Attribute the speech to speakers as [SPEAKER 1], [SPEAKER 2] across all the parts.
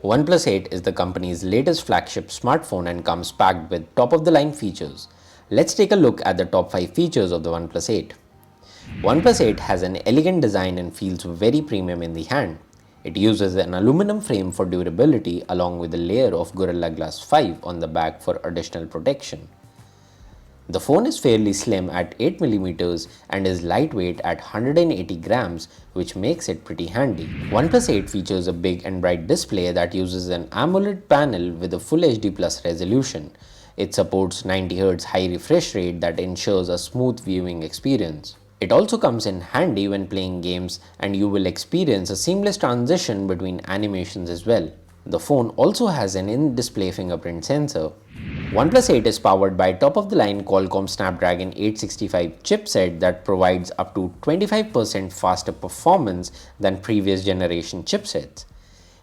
[SPEAKER 1] OnePlus 8 is the company's latest flagship smartphone and comes packed with top-of-the-line features. Let's take a look at the top 5 features of the OnePlus 8. OnePlus 8 has an elegant design and feels very premium in the hand. It uses an aluminum frame for durability along with a layer of Gorilla Glass 5 on the back for additional protection. The phone is fairly slim at 8mm and is lightweight at 180 grams, which makes it pretty handy. OnePlus 8 features a big and bright display that uses an AMOLED panel with a Full HD Plus resolution. It supports 90Hz high refresh rate that ensures a smooth viewing experience. It also comes in handy when playing games, and you will experience a seamless transition between animations as well. The phone also has an in-display fingerprint sensor. OnePlus 8 is powered by top-of-the-line Qualcomm Snapdragon 865 chipset that provides up to 25% faster performance than previous generation chipsets.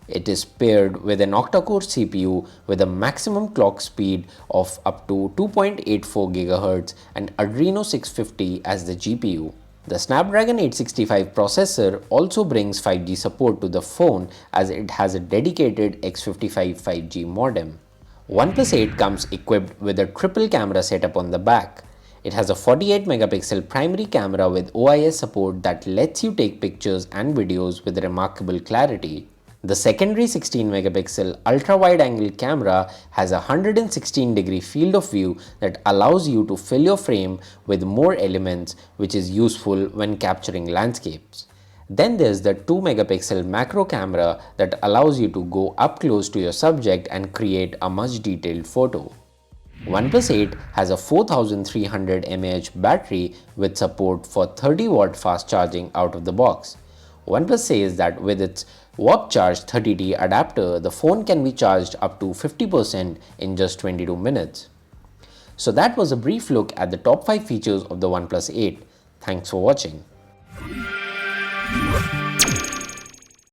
[SPEAKER 1] It is paired with an octa-core CPU with a maximum clock speed of up to 2.84 GHz and Adreno 650 as the GPU. The Snapdragon 865 processor also brings 5G support to the phone as it has a dedicated X55 5G modem. OnePlus 8 comes equipped with a triple camera setup on the back. It has a 48 megapixel primary camera with OIS support that lets you take pictures and videos with remarkable clarity. The secondary 16 megapixel ultra-wide angle camera has a 116-degree field of view that allows you to fill your frame with more elements, which is useful when capturing landscapes. Then there's the 2 megapixel macro camera that allows you to go up close to your subject and create a much detailed photo. OnePlus 8 has a 4300 mAh battery with support for 30-watt fast charging out of the box. OnePlus says that with its Warp Charge 30T adapter, the phone can be charged up to 50% in just 22 minutes. So that was a brief look at the top 5 features of the OnePlus 8. Thanks for watching.